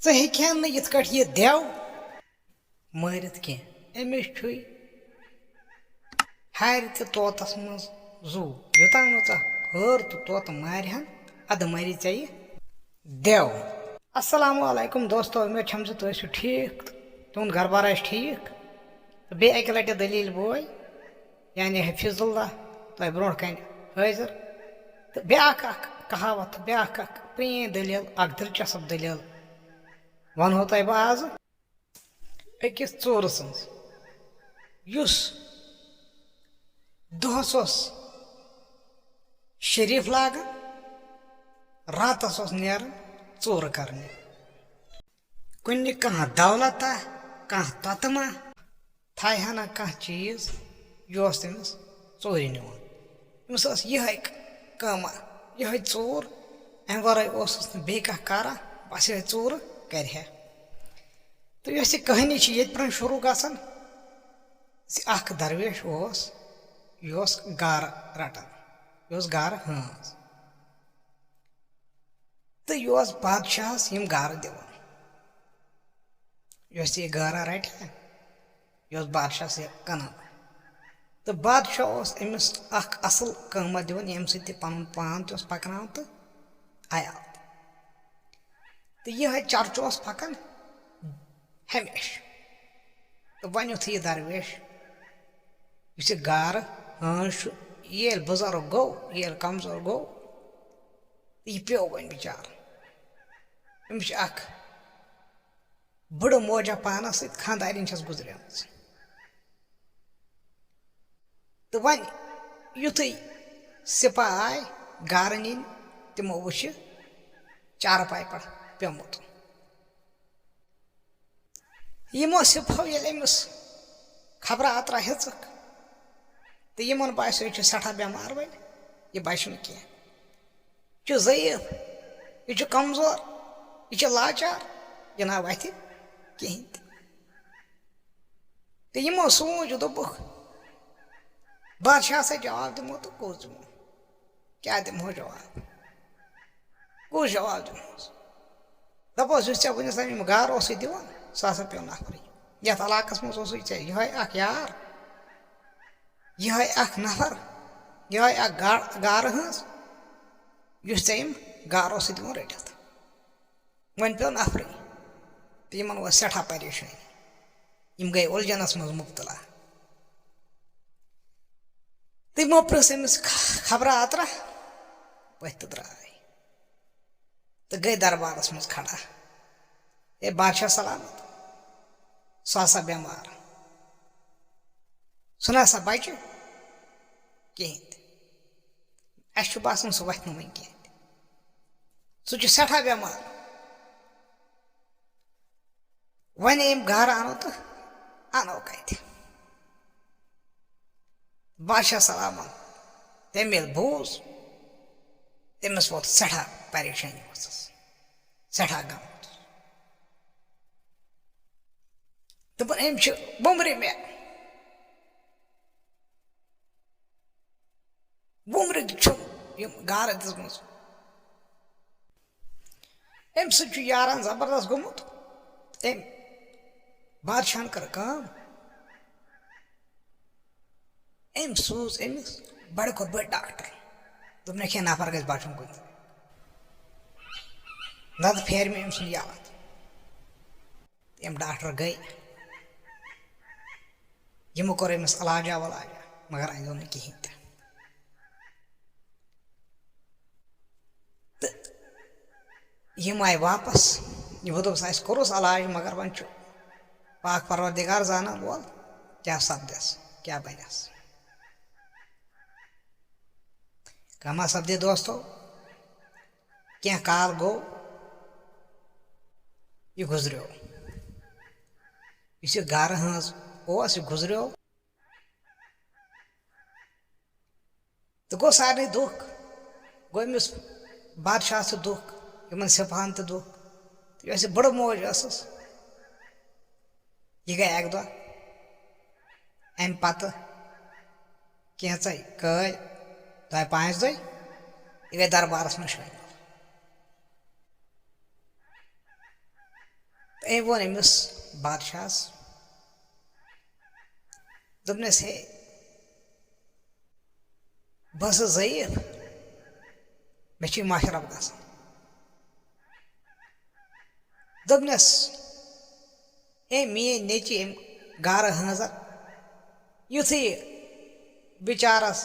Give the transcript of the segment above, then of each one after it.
हेन इत कट यह देव मारित कह अमिस हर तोतस मज जू योतान हर तो तोत मारहन अद मरी ऐ देव। अस्सलाम वालेकुम दोस्तों, उम्मीद छम से तुम ठीक तुंद घर बार ठीक तो बे अक लट दलील बोय यानी हफीजुल्लाह तुम ब्रो कन हाजिर तो ब्या कहावत ब्या प्रेन दलील दिलचस्प दलील वनो तुम बह आज अकिस चोर सज दोहस शरीफ लागान रातस नेरान चोर करने कुन कह दौलत कह ततमा थाह ना कह चीज यह तमिस चोरी निवान तमिस यह कमा यह चोर अम वर बे कह बस यह चोर कर तो यह कहानी ये पे शुरू गसान दरवेश यह गार रटान यह गार हाँज तो यह बादशाहस यम गार दिवान यह गारा रट यह बादशाह कनान तो बादशाह अमिस असल कमा दिवान यम पन पान पकन तो आयाल तो यह चर्च पकान हमेश तो वन यु दरवेश इस गार हाँज ये बुजुर्ग गो ये कमजोर गो यह पे वन बिचार अमिस बड़ मोजा पानस सत खानदारिन गुजर तो वन युथ सिपा आय गार नीन तमो वो चारपाई पे पेमुत यमो सिपो ये अमिस खबर अतरा हेचक तो यमन बासो यह सठा बेमार वन यह बच कह ज़ईफ यह कमजोर यह लाचार यह ना वथ कहें तो यमो सोच दोपुक बादशाह से जवाब दिमो तो कुछ दिमो क्या दिमो जवाब कुछ जवाब दिमोस दपोस चे वनस तान गार दिवान सह पे नफर ये इलाकस मज यह यार यह नफर यह गार हाँज यम गार दिवान रटित वन पे नफर तो इन वो सठा परेशानी गई उलझनस मज मुब्तला तो यमो प्रस अमिस खबर अतरा पथ द्राय तो गई दरबारस मज खड़ा ए बादशाह सलामत सह बेमार सह ना बच कहें अस बासान सह वथ वन कहें सह सठा बेमार वन यम गार अनो तो अनो कत बादशाह सलामत तम ये बूज तमिस वो सठा परेशानी सठा गम दोपन अम बुमर मे बुमर गार दिम अम यारान जबरदस्त गोमुत अम बादशाह कर काम अम सूज अमिस बड़ खुद बड़ डॉक्टर दोपन कह नफर गज बचन कुन नत फेर मे अम याद अम डॉक्टर गई यमो कोर अमिस अलाजा वलाजा मगर अनो न कहें तो यम आय वापस यमो दोस कोरस अलाज मगर वन पाक परवरदिगार जाना बोल क्या सपदस क्या बनस कमा सपदे दोस्तों क्या काल गो यह गुजरो इस गार हाँज गुजरो तो गो सारे दुख गो अमिस बादशाह से दुख इन सिपाहन तो दुख तो यह बड़ मौज यह गई अक दह अम पत कैच कई 5 दह यह गई दरबारस में शामिल अम वो अमिस बादशाह दोपनस हे बस ज़ईफ मे माशरफ ग दोपनस मेन नेची गार हजर युथ बिचारस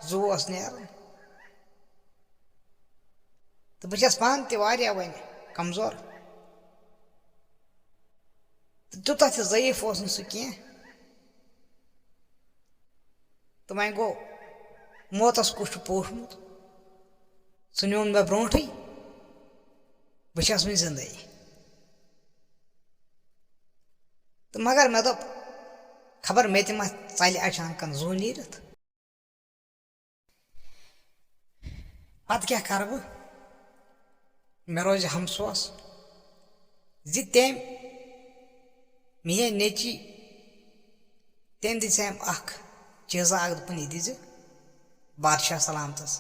जूस नेरन तो बस पान वन कमजोर तूत ज़ईफ सह कह तो वह गो मौतस कुछ पोशमुत सह न्योन मे ब्रोट बस वन जिंदे तो मगर मे दोप खबर मे मा चल अचानक जू नीरत पत क्या कर बह मे रोज हमसोस तम मेन नेची तम दिम चीज़ा दोपन यह दिज बादशाह सलामतस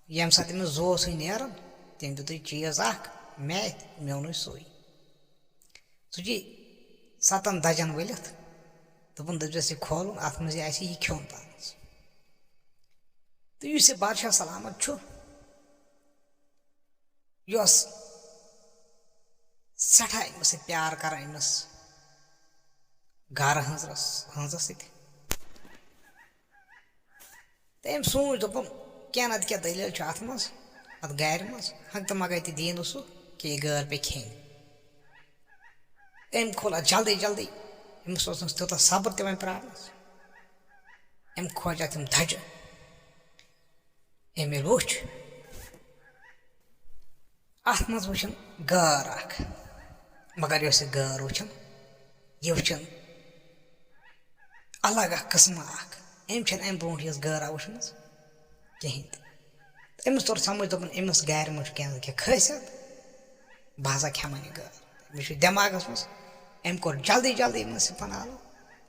यम सात तमिस जोस नेरन तम दित चीज़ मे ओन सोई सह 7 दजन वलित दोपन दपस यह खोलन अत मज यह खोन पान तो इस बादशाह सलामत यस सठा अमिस प्यार कर अमिस गार हंजस तम सोच दोपन क्या नत क्या दलील अत मज अत गार मज हंग तो मगह दीन सह कि यह गार पे खेन अम खोल जल्दी जल्दी अमिस तूत सब्र तवन प्रारस अम खोज तम धज अम वुच अत मज वुचन गार मगर यह गार वुचन यह वुचन अलग किस्म अम ब्रो यह गारा वुचम कहें अमिस तोर समझ दोपन अमिस गार मज क्या खसियत बह हसा खेमन यह गार मे दिमागस मज अम कोर जल्दी जल्दी पनालो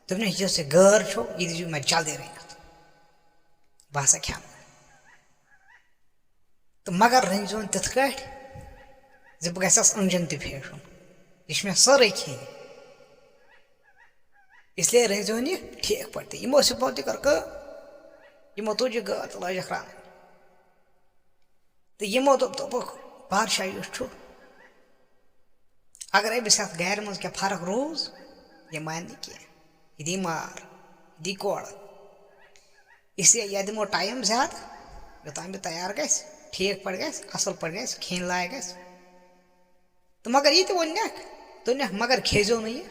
दोपन यह गार यह दीजू मे जल्दी रनित बह हसा खेम तो मगर रंजोन तिथ कट बह गस अंजन फेशन यह मे सारे खेन इसलिए रंजोन यह ठीक पे यमो सिपो कर यमो तुज गार तो लजक रान तो यमो दोपक बादशाह युस अगर अमिस अत गार मज क्या फर्क रोज यह मान कह यह दी मार यह दी कोड़ इसलिए यह दिमो टाइम ज्यादा योतान यह तैयार गस ठीक पे गस असल पे गस खेन लायक गस तो मगर यह वोनक मगर खेजो न यह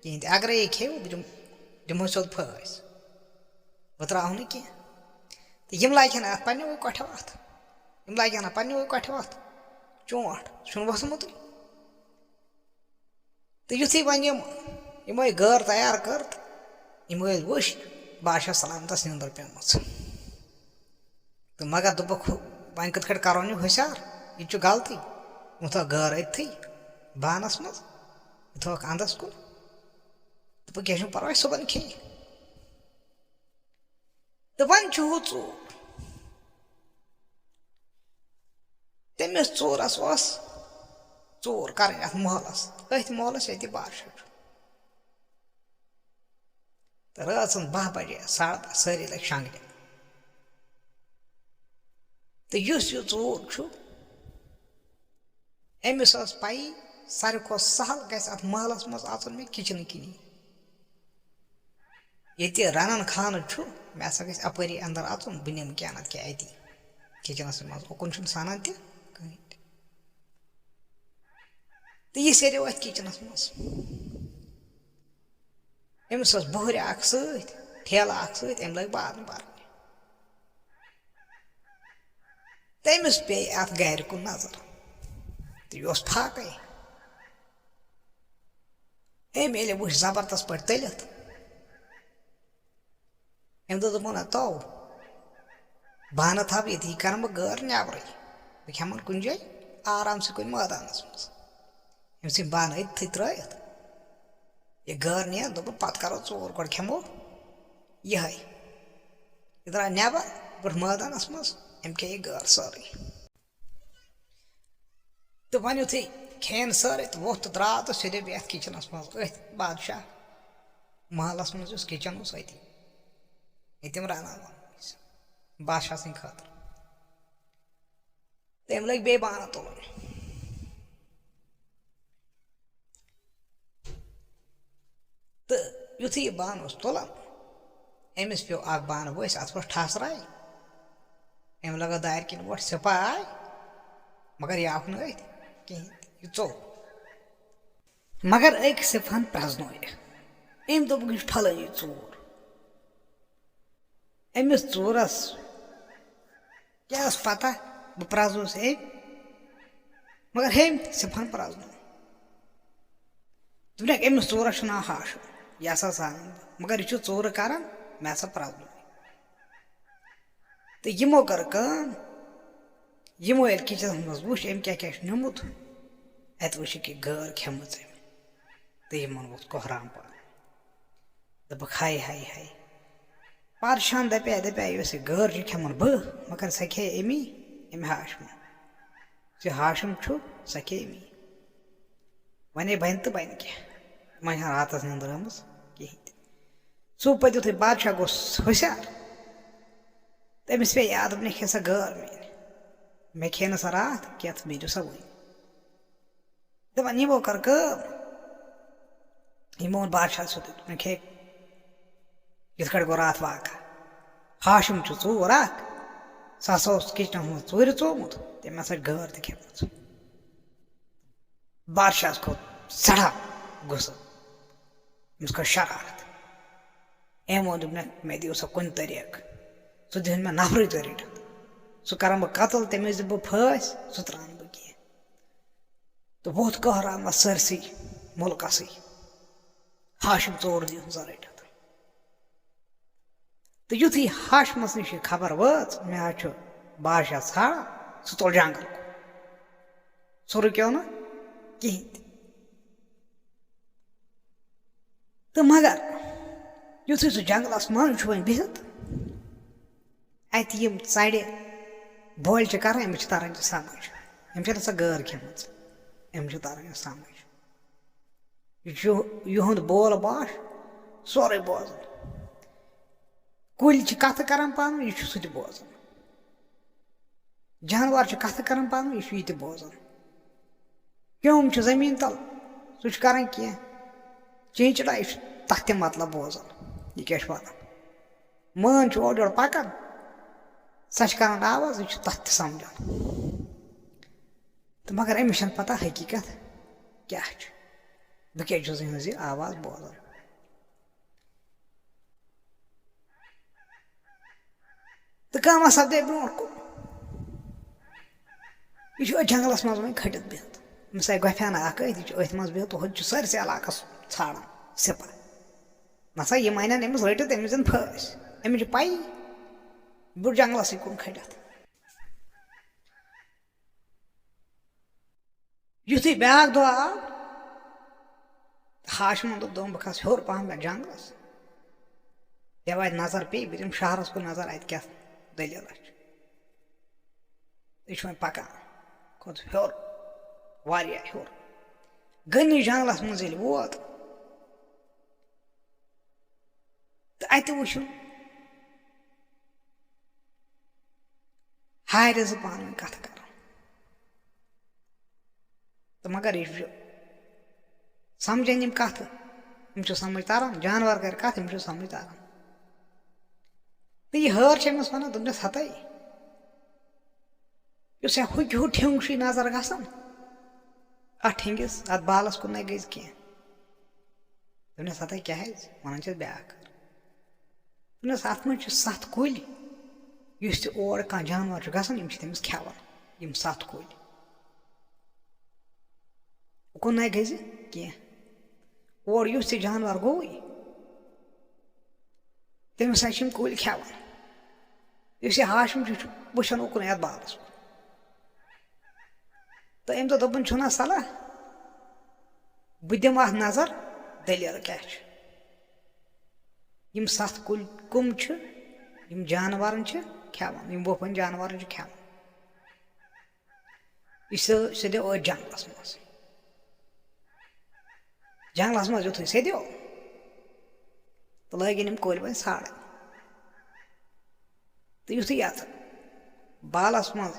कहें अगर यह खेव बह दिमो सोद फस बह त्राव न कह तो यम लाइन अत पो कठो अत यम लाइन पो कठो अत चोट सुन वसमुत तो युथी वन यमो गार तैयार कर यमो वुच बादशाह सलामतस निंदर पेमच तो मगर दोपक वन कत करो होशियार यह गलती वो थो गार अथी बानस मज थोक अंदस कुन दोपक क्या पर्वा सुबन खे तो वन हू चोर तमिस चोरस चोर कर महलस अथ महलस ये बादशाह तो रात 12 बजे 12:30 सारी लग शंगने तो यह चोर अमिस पई सारे खो सहल गस अत महलस मज आचन मे किचन किन ये रनन खान मे हसा गस अपरी अंदर अचन बह निम क्या नत क्या अति किचनस मज ओकुन साना कहीं तो यह सरो अत किचनस मज अमिस बहर ठेला अम लग बाद बरन तो अमिस पे अत गार कुन नजर तो यह फाक अम ये वुच जबरदस्त पे तलित अम दोपन तो बह थव ये कर बह गार नबर बह खेमन कुन जाए आराम से कुन मैदानस मज अम बान अथी त्रत यह गार नियन दोपन पत करो चोर गो खेमो यह द्रा नबर गो मैदानस मज अम खे गार सारे तो वन युथे खेन सारे तो वोत द्राव तो सीधे भी किचनस मज बादशाह महलस मज किचन तम रान बादशाह सद खतर तम लग बे बाना तुलन तो युथ यह बान तुलान अमिस पे बान वस अत पे ठस राय अम लगा दार किन वो सिपा आय मगर यह आव न कहें यह चो मगर अक सिफान प्रजन अम दोप फलानी चोर अमिस चोरस क्या पता बह प्रजनस मगर हम सिफान प्रजन दोपक अमिस चोरस नाव हाशम यह सान मगर यह चोर कर मे प्रजन तो यमो कर यमो किचन मज वो अम क्या निमुत अत वो गैर खेम तो यमन वो कोहराम पान दोपक हाय हाय हाय पारशान दपे गैर खेमन बह मगर सह खे अमी अम हाशम हाशम सह खे अमी वे बन तो बन क्या वह रातस नंदर आम कहें सू पे युथ बादशाह गोस होशियार तमिस पे याद मे खे सा गैर मे खे ना सा रात क्या मेरू सा वो दपान यमो कर यमो बादशाह सो मे खे इत गो रात वाक़ा हाशम चोर सह किचन मज चोर चोमुत तम गैर तो खेम बादशाह खो सड़ा गुस्सा अमिस खो शरारत अम वो मे दिव सा कुन तरीक सह दिन मे नफरत रट सह कर बह कतल तमिस दि बह फस सह त्रान बह कह तो वोत कहरान सरसी मुल्कस हाशम चोर दिन सा रट तो युथ हाशमस नश खबर वाच मे आज बादशाह ाड़ा सह तोल जंगल सह रुक्यो ना कहें तो मगर युथ सह जंगलस मन वो बिहत अत षड़ बोल कर अमिस तरन समझ अम सा गैर खेम अमिस तरन समझ युंद बोल बाश सोरे बोजन कुल कथ कर पान यह सह बोजन जानवर कथ कर पान यह बोजन क्यों जमीन तल सह कर कह चिंचड़ा यह तथ मतलब बोजन यह क्या वन मान ओर योर पकान सह कर आवाज यह तथ समझान तो मगर अमिस पता हकीकत क्या बह क्या यह आवाज बोजन तो कम सपदे ब्रो कु यह जंगलस मज वो खटित बिहत अमिस आई गफान अथ मज बिहत तो सरसे इलाकस ाड़ान सिपा नसा यह मान अमिस रटित अमिस दिन फस अमिस पई बुढ़ जंगलस कुन खटित युथ ब्याक दह आव हाशमन दोप बह खस हर पहन जंगलस जब अत नजर पे बह दिम शहरस कुन नजर अत क्या दलील यह वो पकान खोत हर वारिया हर गनी जंगलस मज वोत तो अत वो हार ज पान कथ कर तो मगर यह समझन कथ समझ तारान जानवर कर कथ समझ तारान तो यह हर अमिस वन दोपस हतई इस हुक हू ठिंग नजर गसान अत ठिंगिस अत बालस कुन गई कह दोपस हतई क्या वन ब्याक दोपस अत मज 7 कुल इस और कह जानवर गसान तमिस खेवान यम 7 कुल कुन गई कह और युस जानवर गो तमिस कुल खेवान इस हाशम वुचान उकुन अत बालस तो अम दोपन छुना सलाह बह दिम अत नजर दलील क्या यम 7 कुल कम यम जानवर खेवान यम वोफन जानवर खेवान यह सह दिव जंगलस मज जंगलस मज युथुय सेद्यो तो लगन यम कुल वो साड़ तो युथुय अत बालस मज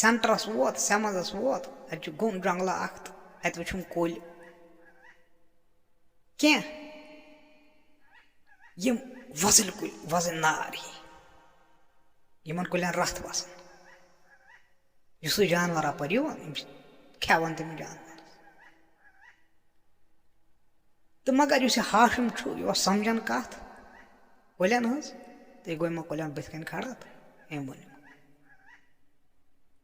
सेंटरस वोत सेमजस वोत अत गुम जंगला अख अत वुछुम कुल क्या यम वजल कुल वजन नार यमन कुलन रथ वसन युस जानवर अपर खेवन तम जानवर तो मगर यह हाशिम यह समझान कत कुलन तो गो मे कुलन बुथ कन खड़ा तो अम वो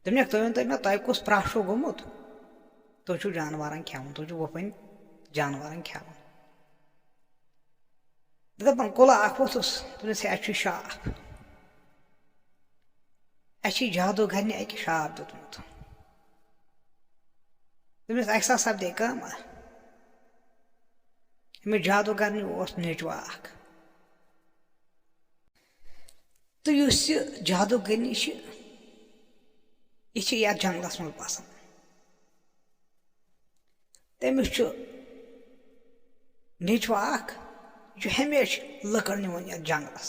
दोपक तुम वन मे तुम कुछ प्राशो गोमुत तुम जानवर खेवन तुम वफन जानवर खेवन दपान कुला अख वोथुस दोपस अ शाप अच्छी जादूगर ने अक शाप दुतमुत दोपस अक्सा सपदे कम अमिस जादूगर नेचवा अख तो जादूगरनी यह ये जंगलस मज बसान तमिस नेचवा अख हमेशा लकड़ निवान ये जंगलस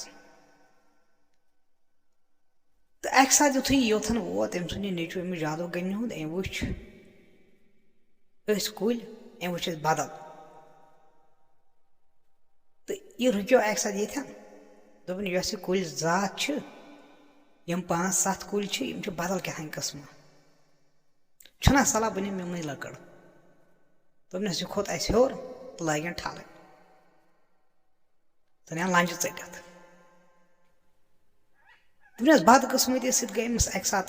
तो अक सात युथुय योथन वोत अम सुंद नेचु अमिस जादूगरनी हुंद अम वुच कुल अम वुच बदल तो यह रुक्यो अक सात येथन दोपन यह कुल जात यम 5-7 कुल बदल क्या कस्म छुना सलाह बन यमन लकड़ दोपनस यह खोत अस हेर तो लगन ठल तो नीन लंज टित दोपनस बदकस्मती गई अमिस अक सात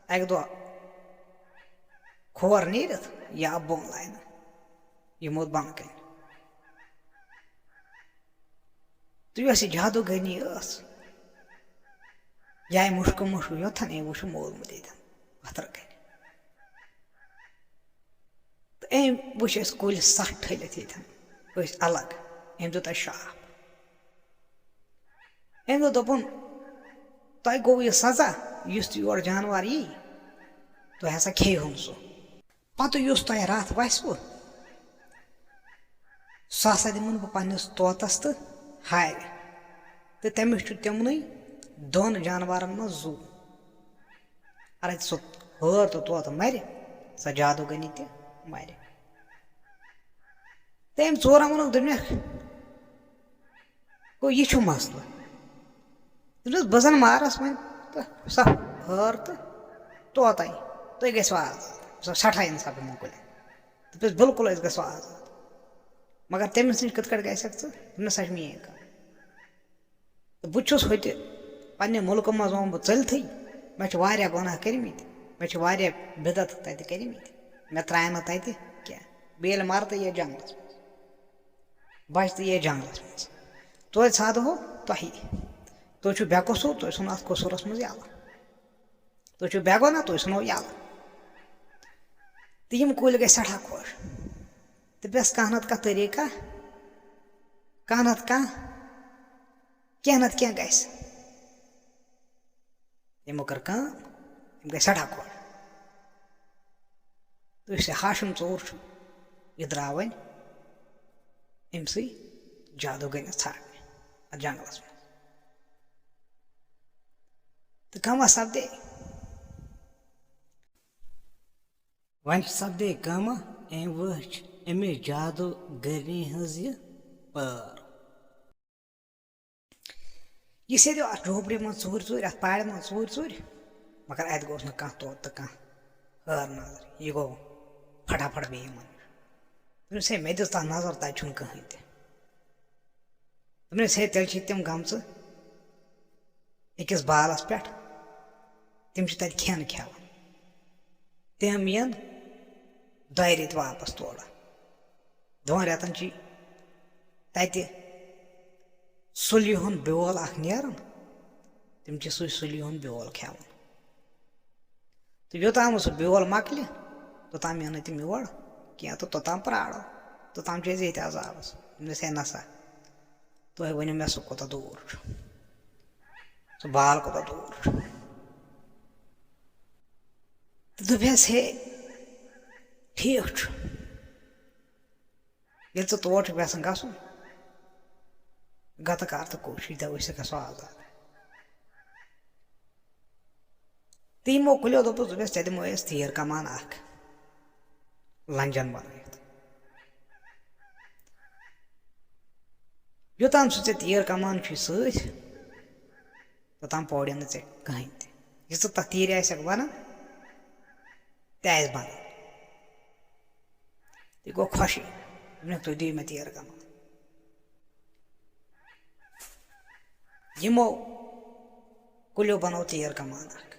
अक दो खोर नीरत यह बोन लाइन यह मोत बन कन तो यह जादूगरनी या मुश्क मुश्क योथन अम वो मोलमुत ये पथर कन तो अम वो कुल सठ ठलित ये अलग अम दुत शाप अम दोपन तुम गो यह सजा युस योर जानवर यी तुम हसा खेहन सह पत युस तुम रथ वसव सह हसा दिमन बह पन्निस तोतस तो हार तो तमिस तिमन दोन जानवर मज जू अरे सह हर तो तोत मर सह जादूगरनी त मर तम चोरन वोनक दोपनक गो यह मसल दोपस बह जन मारस वो तो सह हर तो तोत तुम गो आजाद सह सठा इंसाफ यमन कुल दोपस बिल्कुल गो आजाद मगर तमिस नश कत ग दोपनस सह मीन कम तो बहुत होते पन्ने मुल्क मज बह चलत मे गुनाह कर्मित मे बिदत तत कर्मित मे त्राय तत क्या बेल मर तो ये जंगलस मज बच तो ये जंगलस मज तुम साध हो तुम तुम बेकसूर तुम सन अत कसूरस मज यल तुम बेगुना तुम सनो यल तो यम कुल गई सठा खुश तो बस कह नत कह तरीका कह नत कह क्या नत क्या गस यमो कर काम गई सठा खुश तो हाशिम चोर यह द्राव वन अमस जादूगरनस छाड़ने जंगलस मज तो कमा सपदे वन सपदे कमा अम वच अमिस जादूगरनी हज यह पर यह सेद्यो अत झोपड़ी मज चूर चूर अत पाड़ मज चूर चूर मगर अत गोस न कह तोत तो कह हर नजर यह गो फटाफट बे दोपस हे मे दिस नजर तत कहें दोपस हे तेल तम गम अकिस बालस पे तम तत खेन खेवन तम यन 2 रेत वापस तोड़ 2 रेतन तत सुलि हुंद बेल अख नेरन तम सुलि हुंद बेल खेवन तो योताम सह बेल मकल तोताम यन तम योर क्या तो तोताम प्राड़ो तोताम ये अजाबस दोपस हे नसा तुम वनो मे सह कोता दूर सह बाल कोता दूर तो दोपस हे ठीक Yel ژٕ تور چھُکھ یژھان گژھُن گتہٕ کر تہٕ کوٗشِش دَپ أسۍ گژھو آزاد تہٕ یِمو کُلیو دوٚپُس دوٚپُس ژےٚ دِمو أسۍ تیٖر کمان اکھ لنجن بنٲیِتھ یوٚتام سُہ ژےٚ تیٖر کمان چھُے سۭتۍ توٚتام پورین نہٕ ژےٚ کٕہٕنۍ تہِ یہِ ژٕ تتھ تیٖرِ آسٮ۪کھ بنان تہِ آسہِ بنان یہِ گوٚو خۄشی دوٚپنکھ تُہۍ دِیِو مےٚ تیٖر کمان یِمو کُلیو بنوو تیٖر کمان اکھ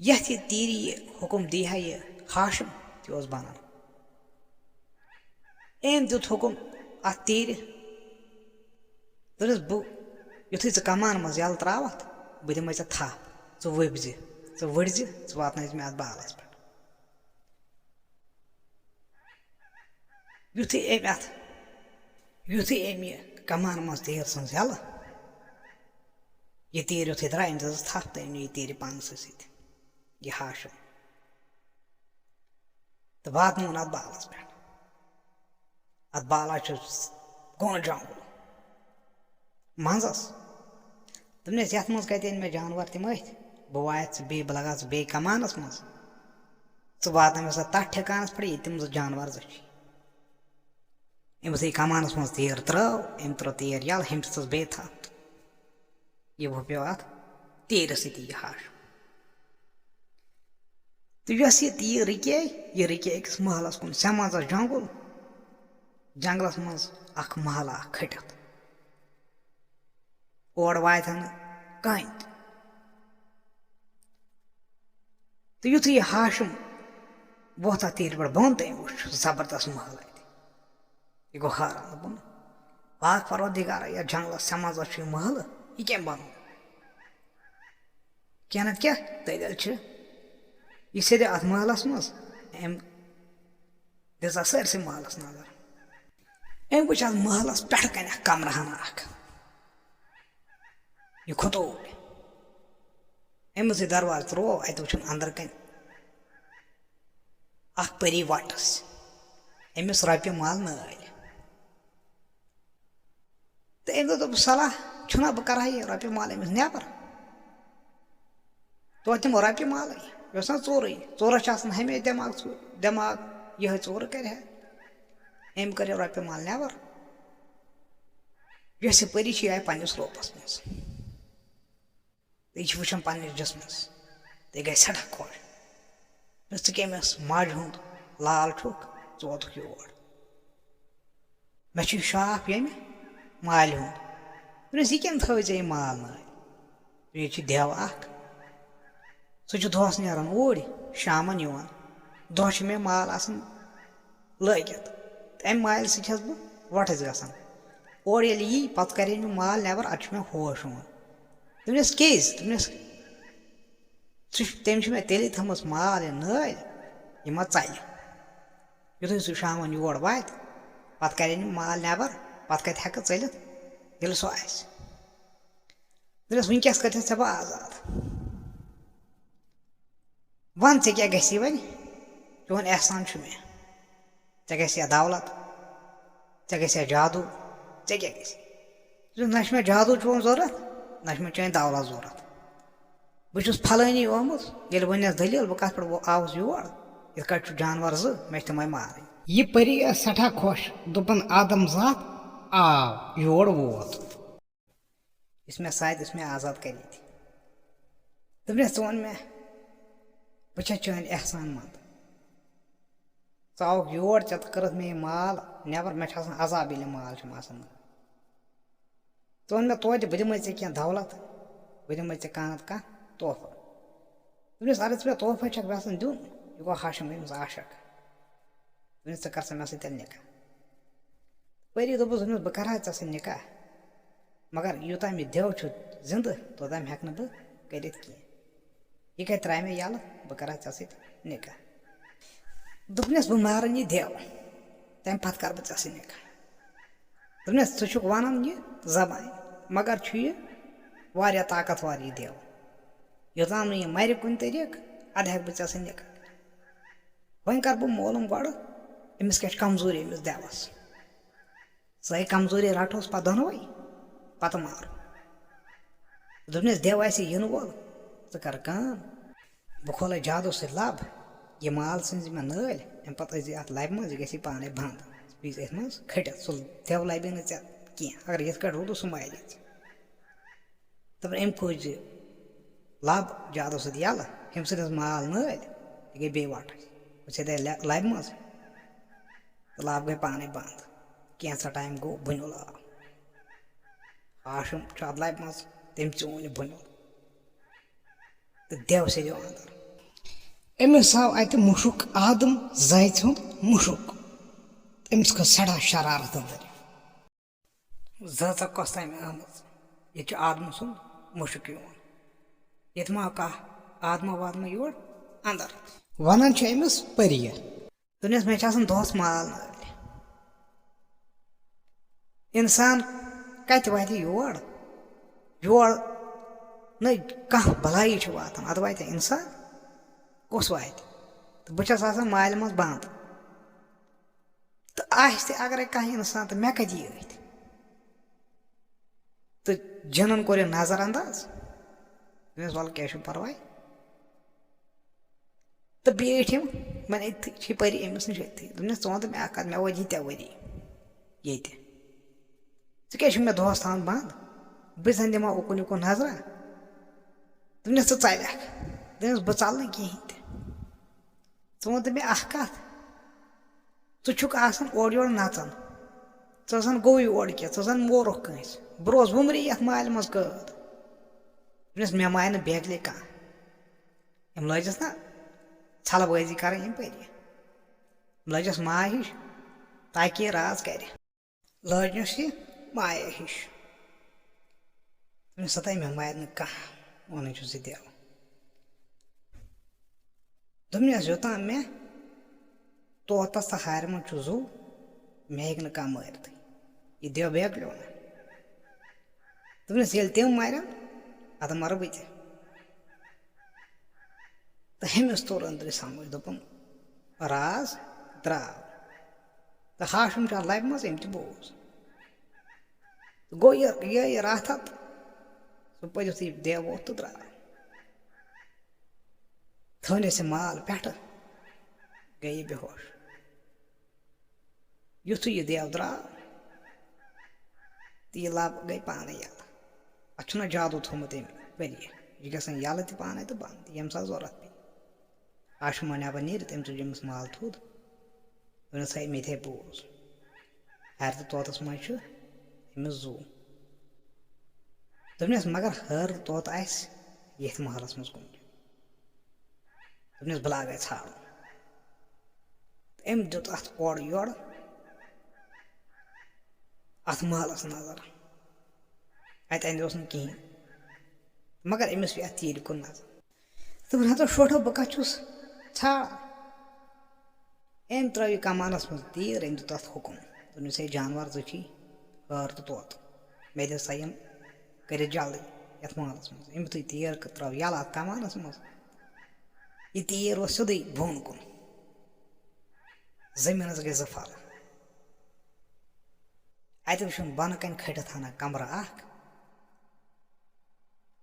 یتھ یہِ تیٖرِ یہِ حُکُم دی ہا یہِ ہاشم تہِ اوس بنان أمۍ دیُت حُکُم اتھ تیٖرِ دوٚپنس بہٕ یُتھُے ژٕ کمان منٛز یلہٕ تراوکھ بہٕ دِمے ژےٚ تھپھ ژٕ ؤپزِ ژٕ ؤڑزِ ژٕ واتنٲیزِ مےٚ اتھ بالس پٮ۪ٹھ یُتھُے أمۍ یہِ کمان منٛز تیٖر ژھٕنز یلہٕ یہِ تیٖر یُتھُے درٛاے أمۍ دِژٕس تھپھ تہٕ أمۍ نی یہِ تیٖرِ پانسٕے سۭتۍ یہِ ہاشم تہٕ واتنووُن اتھ بالس پٮ۪ٹھ اتھ بالا چھُ گوٚن جنگُل منٛزس دوٚپنس یتھ منٛز کتہِ أنۍ مےٚ جانور تِم ٲتھۍ بہٕ واتہٕ ژٕ بیٚیہِ بہٕ لگاو ژٕ بیٚیہِ کمانس منٛز ژٕ واتنٲوِ سا تتھ ٹھِکانس پٮ۪ٹھ ییٚتہِ تِم زٕ جانور زٕ چھِ أمۍ یُتھُے کمانس منٛز تیٖر ترٲو أمۍ ترٲو تیٖر یلہٕ ہُمۍ دِژٕس بیٚیہِ تھپھ یہِ وُپیو اتھ تیٖرِ سۭتی یہِ ہاشم تہٕ یۄس یہِ تیٖر رُکے أکِس محلس کُن سٮ۪منٛزس جنگُل جنگلس منٛز اکھ محلہٕ اکھ کھٔٹِتھ اور واتہِ ہا نہٕ کٕہٕنۍ تہٕ یُتھُے یہِ ہاشم ووٚتھ اتھ تیٖرِ پٮ۪ٹھ بۄن تہٕ أمۍ وٕچھ زبردست محل اتہِ یہِ گوٚو حٲران دوٚپُن پاک پروردِگارا یتھ جنگلس سٮ۪منٛزس چھُ یہِ محلہٕ یہِ کیٚمۍ بنوو کینٛہہ نتہٕ کیٛاہ دٔلیل چھِ یہِ سیدے اتھ محلس منٛز أمۍ دِژ اتھ سٲرسٕے محلس نظر أمۍ وٕچھ اتھ محلس پٮ۪ٹھٕ کنہِ اکھ کمرٕ ہنا اکھ یہِ کھوٚت اوٗرۍ أمۍ یُتھُے دروازٕ تروو اتہِ وٕچھُن انٛدر کنہِ اکھ پٔری وٹٕس أمِس رۄپیہِ مال نٲلۍ تہٕ أمۍ دوٚپ صلاح چھُنا بہٕ کرٕ ہا یہِ رۄپیہِ مال أمِس نٮ۪بر توتہِ دِمو رۄپیہِ مالٕے یہِ اوس نا ژوٗرٕے ژوٗرس چھِ آسان ہمیشہِ دٮ۪ماغ یِہوٚے ژوٗرٕ کرِ ہا أمۍ کٔر یہِ رۄپیہِ مال نٮ۪بر یۄس یہِ پٔری چھِ یہِ آیہِ پننِس روپس منٛز تہٕ یہِ چھِ وٕچھان پننِس جسمس تہٕ یہِ گٔے سٮ۪ٹھاہ خۄش ژٕ کٔمِس ماجہِ ہُنٛد لال چھُکھ ژٕ ووتُکھ یور مےٚ چھُ شاپ ییٚمہِ مالہِ ہُنٛد دوٚپنس یہِ کٔمۍ تھٲوٕے ژےٚ یہِ مال نٲلۍ ییٚتہِ چھُ دیو اکھ سُہ چھُ دۄہس نیران اوٗرۍ شامن یِوان دۄہ چھُ مےٚ مال آسان لٲگِتھ تہٕ امہِ مالہِ سۭتۍ چھس بہٕ وۄٹھٕس گژھان اورٕ ییٚلہِ یی پتہٕ کرے مےٚ مال نٮ۪بر ادٕ چھُ مےٚ ہوش یِوان دوٚپنس کیٛازِ دوٚپنس تٔمۍ چھُ مےٚ تیٚلے تھٲمٕژ مال یہِ نٲلۍ یہِ ما ژلہِ یُتھُے سُہ شامن یور واتہِ پتہٕ کرے مےٚ مال نٮ۪بر پتہٕ کتہِ ہٮ۪کہٕ ژٔلِتھ ییٚلہِ سُہ آسہِ دوٚپنس وٕنکٮ۪س کٔرتھس ژےٚ بہٕ آزاد ون ژےٚ کیٛاہ گژھی وۄنۍ چون احسان چھُ مےٚ ژےٚ گژھِ یا دولت ژےٚ گژھِ یا جادوٗ ژےٚ کیٛاہ گژھِ نہ چھُ مےٚ جادوٗ چون ضوٚرتھ نہ چھُ مےٚ چٲنۍ دولت ضوٚرتھ بہٕ چھُس پھلٲنی آمُت ییٚلہِ ؤنٮ۪س دٔلیٖل بہٕ کتھ پٮ۪ٹھ آوُس یور یِتھ کٲٹھۍ چھُ جانور زٕ مےٚ چھِ تِمے مارٕنۍ یہِ پٔری ٲس سٮ۪ٹھاہ خۄش دوٚپُن آدم زاتھ آو یور ووت یُس مےٚ ساتہِ یُس مےٚ آزاد کرِ ییٚتہِ دوٚپنس ژٕ ووٚن مےٚ بہٕ چھس چٲنۍ احسان منٛد ژٕ آوُکھ یور ژےٚ تہٕ کٔرٕتھ مےٚ یہِ مال نٮ۪بر مےٚ چھُ آسان عذاب ییٚلہِ یہِ مال چھُم آسان ژٕ ووٚن مےٚ توتہِ بہٕ دِمے ژےٚ کینٛہہ دولت بہٕ دِمے ژےٚ کانٛہہ نتہٕ کانٛہہ تحفہٕ دوٚپنس اگر ژٕ مےٚ تحفے چھکھ یژھان دیُن یہِ گوٚو ہاشم أمِس عاشق دوٚپنس ژٕ کر سا مےٚ سۭتۍ تیٚلہِ نِکاح پٔری دوٚپُس دوٚپنس بہٕ کرٕ ہا ژےٚ سۭتۍ نِکاح مگر یوٚتام یہِ دیو چھُ زِندٕ توٚتام ہٮ۪کہٕ نہٕ بہٕ کٔرِتھ کینٛہہ یہِ کتہِ ترٛایہِ مےٚ یلہٕ بہٕ کرٕ ہا ژےٚ سۭتۍ نِکاح دوٚپنس بہٕ مارن یہِ دیو تمہِ پتہٕ کرٕ بہٕ ژےٚ سۭتۍ نِکاح دوٚپنس ژٕ چھُکھ ونان یہِ زبانہِ مگر چھُ یہِ واریاہ طاقتور یہِ دیو یوٚتام نہٕ یہِ مرِ کُنہِ طریٖقہٕ ادٕ ہٮ۪کہٕ بہٕ ژےٚ سۭتۍ نِکاح वहीं कर बह मोलूम गड़ अमिस क्या कमजोरी अमिस देवस सही कमजोरी रटोस पा दोनों पत मार दोपनस देव आसि इन वोल च कर बह खोल जादू सह लब यह माल सज मे नल अम पे अत लबि मज यह गई पाने बंद बीस अथ मज खटित सह देव लबे न कह अगर ये रूद सह मारे दप अम खोज लब जादू सत यल अम सद माल नल यह गई बे वट वे लबि मज लब गई पाने बंद कैसा टाइम गो बुनुल आव हाशम अत लबि मज तम चून बुनुल तो देव सद अंदर अमिस आव अत मुशुक आदम जायत हुंद मुशुक अमिस खस सड़ा शरारत अंदर जचा कस तम आम ये आदम सुंद मुशुक ये मा कह आदमा वादमा योर अंदर वनान अमिस परी दुनिया मे दोस माल नल इंसान कत वात योर योर न कह भलाई वातान अद वात इंसान कस वात तो बस माल मज बंद तो अगर कह इंसान तो मे कत यत तो जिनन कोर नजर अंदाज वल क्या परवाह तो बैठ वन अथी परी अमिस नश अथी दोपनस वन तो मे कत मे वो यीत्या वरी ये क्या मे दोस थान बंद बह जन दिमा उकुन युकुन नजरा दोपनस च चलख दोपनस बह चल कहें वन तो मे कत चुक ओर योर नचान ज़न गो ओर क्या ज़न मोरुख कंस बह रोज वुमरी ये माल मज कैद दोपनस मे माय न बेगले कह अम लजस ना छलबाजी कर परी लजस माय हिश ताकि राज कर लजनस यह माया हिश सत मे मार न कह वन देव दोपनस योतान मे तोतस तो हार मन जू मे हेक न कह मारित यह देव बेगलो ना दोपनस ये तम मारन अद मर बह तो अमिस तोर अंदर समझ दोपन राज द्राव तो हाशम लबि मज अम बोज गो ये रात सह पदित देव वोत तो द्राव थनस माल पे गई बेहोश युथु यह देव द्राव तो यह लब गई पाने यल अत जादू थोमुत अम परी यह ग यल तो पाने तो बंद यम सा जरूरत पे आशुमा नबर नीरित अम तुज अमिस माल थोद दोपनस है मे थे बोज हर तो तोतस मज अमिस जू दोपनस मगर हर तोत ये महलस मज कुन दोपनस बह लाग ाड़ अम दुत अत ओर योर अत महलस नजर अत अंदोस न कहें मगर अमिस पे अत तीर कुन नजर दोपन हतो शोठो बह कछुस ाड़ अम त्र कमानस मज तीर अम दुत अत हुकुम दोपनस है जानवर जी हर तो तोत मे दे सा कर जल्दी ये महलस मज अम थी तीर त्र यल अत कमानस मज यह तीर वो सोदे बोन कुन जमीनस गई जफल अत वो बन कन खटित हना कमरा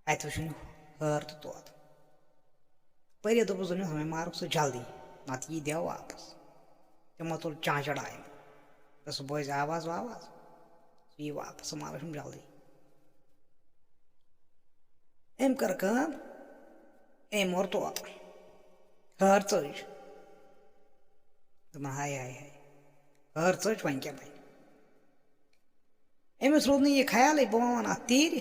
अत वो हर तो तोत परी दोपस मे मारुक सह जल्दी नत यी देव वापस तमो तुल चांचड़ आय सह बोज आवाज वावाज यी वापस सह मारुक जल्दी अम कर अम और तोत हर चज दोपन हाय हाय हाय हर चज वन क्या बन अमिस रूद यह ख्याल बह वन अत तीर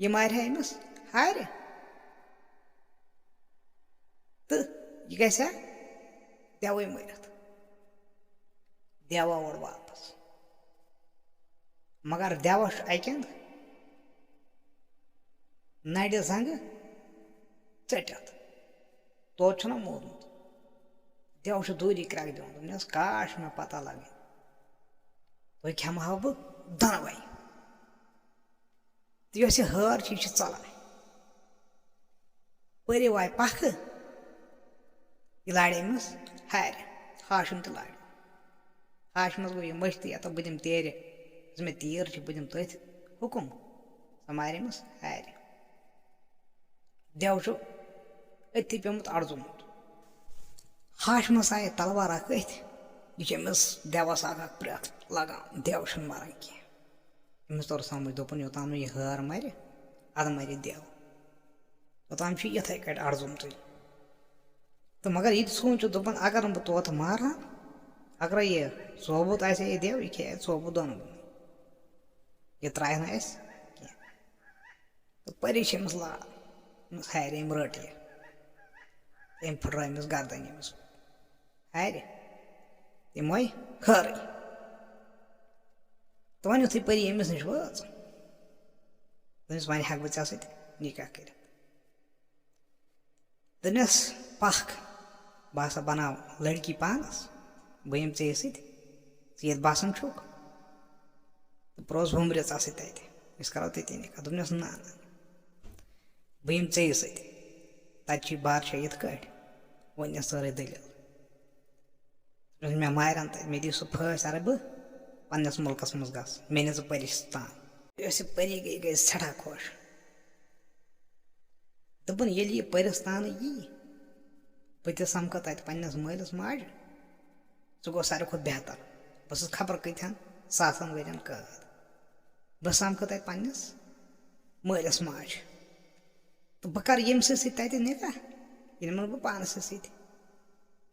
यह मार अमिस हार तो यह गस देवे मरित देवा ओर वापस मगर देवस अकंद नड़ जंग चटित तोत मोदमुत देव दूरी क्रक दिवन काश मे पता लगे तुम खेमा बह दनवे तो यह हर चलान परी वाय पख यह लाड़े अमिस हार हाशम तो लाड़ हाशमस गो यह मश्त या बह दिम तेर मे तीर बह दिम तथ हुकुम सह मार अमिस हार देव अथि पेमुत अड़जुमुत हाशमस आये तलवार अथ यह अमिस देवस प्रेथ लगान देव मरान कह अमिस तोर समझ दोपन योतान यह हार मर अद मर देव तोतान इथे कट अड़जुमत तो मगर यह सोचो दोपन अगर बह तोत मार अगर यह सोबुत आसे यह देव यह खे सोबुत दोन यह त्राह ना तो परेश अमिस लाल अमिस हार अम रट यह अम फुट्र अमिस गर्दन अमिस हार तम मोय हर तो वन युथ परी अमिस नश वाच दस वन हेक बह ऐ निकाह कर दस पख बह हसा बनाव लड़की पानस बह यम ऐ सत बसान छुक तो प्रोस वुमर तथ करो तती निकाह दोपनस ना बह यम ऐ सत बादशाह यथ कट वन सारे दलील मे मारन तक मे दी सह फस अरे बह पन्नस मुल्कस मज गस मे नी परिस्तान परी गई सठा खुश दोपन ये परिस्तान यी बह ते समख तत पन्नस मालिस माज सह गो सारे खुद बेहतर बस खबर कतन सासन वरियन कैद बह समख तत पन्नस मालिस माज तो बह कर यम सत निकाह यह बह पानस सत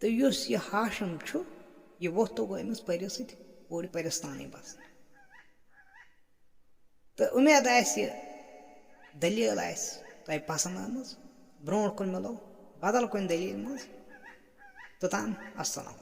तो यह हाशम यह वोथ तो गो अमिस परि सत ओर परिस्तान बस तो उम्मीद दलील तुम पसंद आम ब्रो कुन मिलो बदल कुन दलील मज तोतान अस्सलाम।